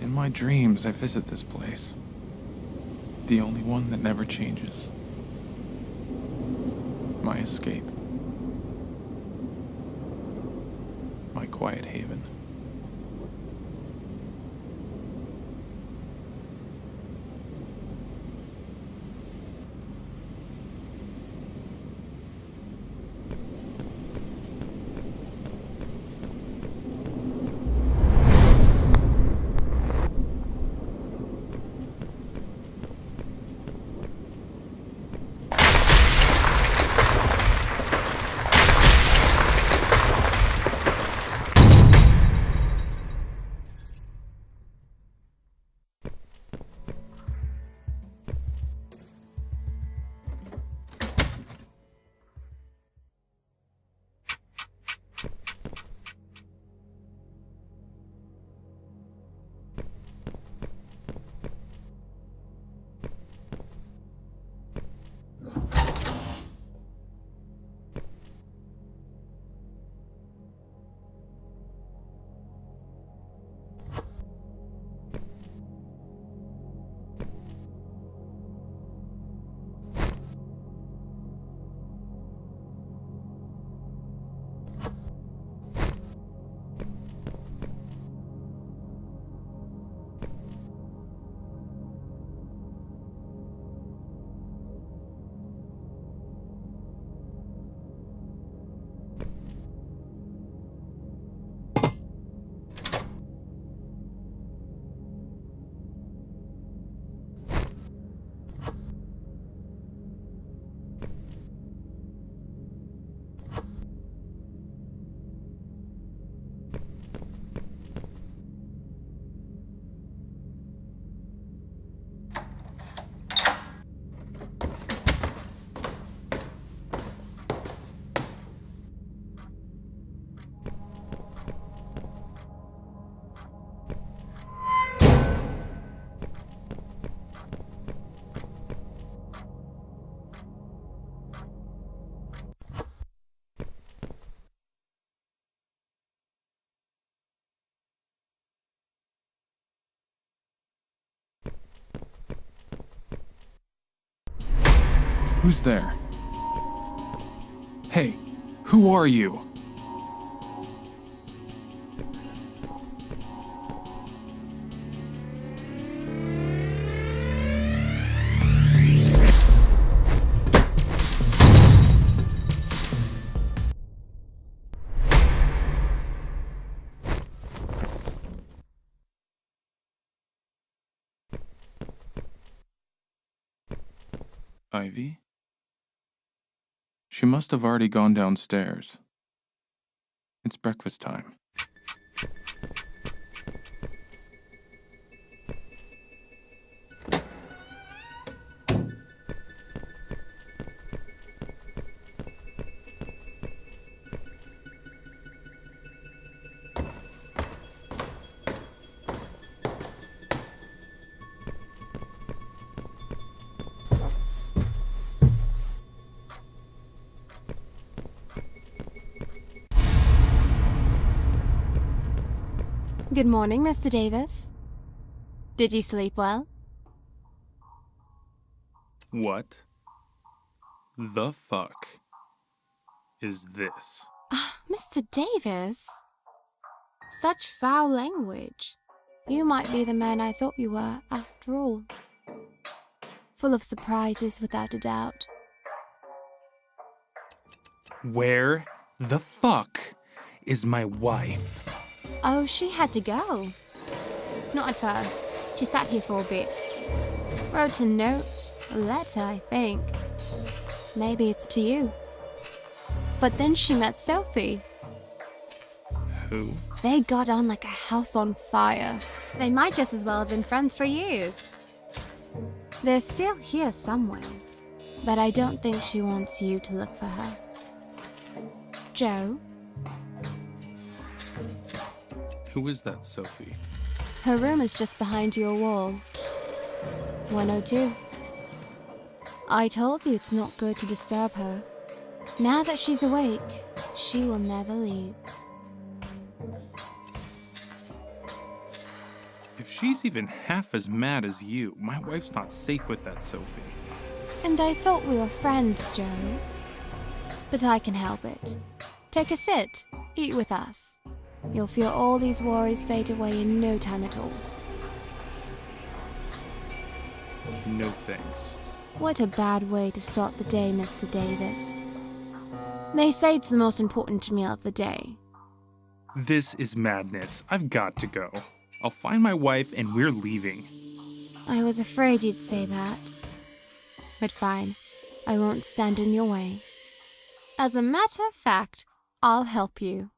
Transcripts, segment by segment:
In my dreams, I visit this place. The only one that never changes. My escape. My quiet haven. Who's there? Hey, who are you? Ivy? She must have already gone downstairs. It's breakfast time. Good morning, Mr. Davis. Did you sleep well? What the fuck is this? Mr. Davis? Such foul language. You might be the man I thought you were, after all. Full of surprises, without a doubt. Where the fuck is my wife? Oh, she had to go. Not at first. She sat here for a bit. Wrote a note, a letter, I think. Maybe it's to you. But then she met Sophie. Who? They got on like a house on fire. They might just as well have been friends for years. They're still here somewhere. But I don't think she wants you to look for her. Joe? Who is that Sophie? Her room is just behind your wall. 102. I told you it's not good to disturb her. Now that she's awake, she will never leave. If she's even half as mad as you, my wife's not safe with that Sophie. And I thought we were friends, Joe. But I can help it. Take a sit. Eat with us. You'll feel all these worries fade away in no time at all. No thanks. What a bad way to start the day, Mr. Davis. They say it's the most important meal of the day. This is madness. I've got to go. I'll find my wife and we're leaving. I was afraid you'd say that. But fine, I won't stand in your way. As a matter of fact, I'll help you.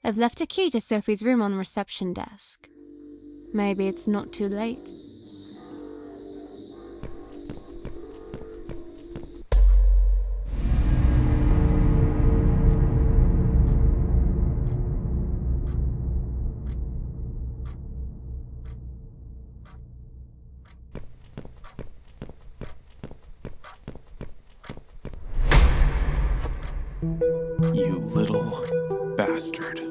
I've left a key to Sophie's room on the reception desk. Maybe it's not too late. You little bastard.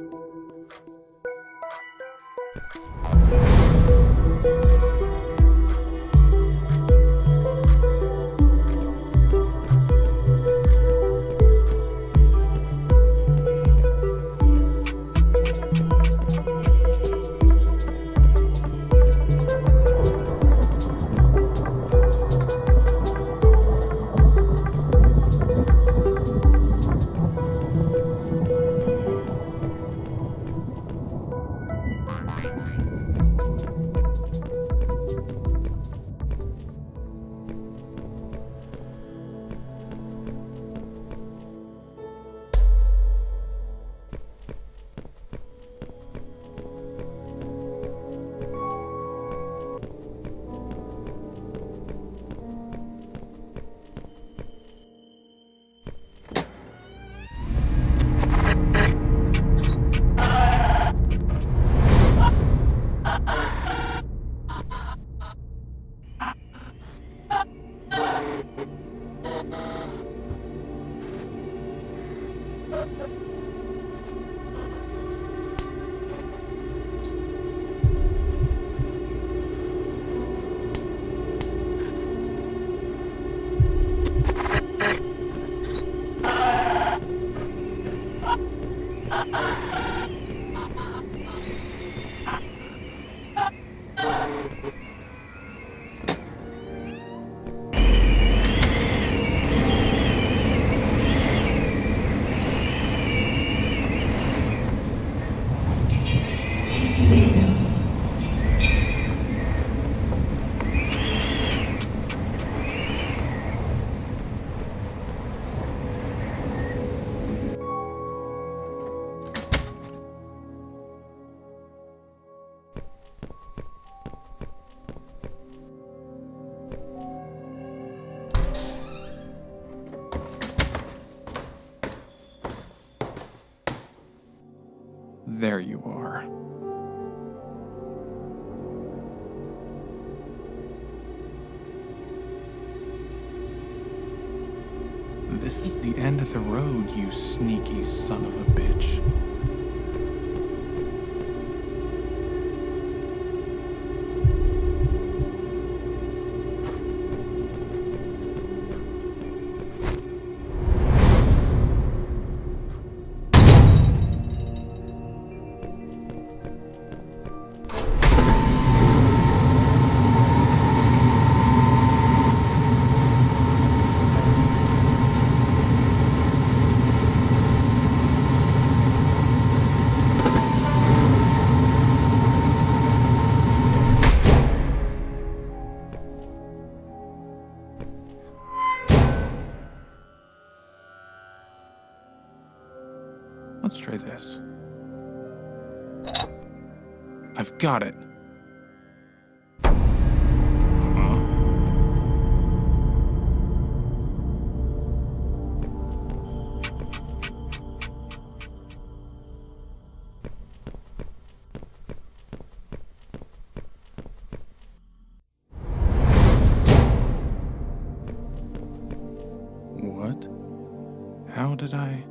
There you are. This is the end of the road, you sneaky son of a bitch. Let's try this. I've got it. Huh? What? How did I...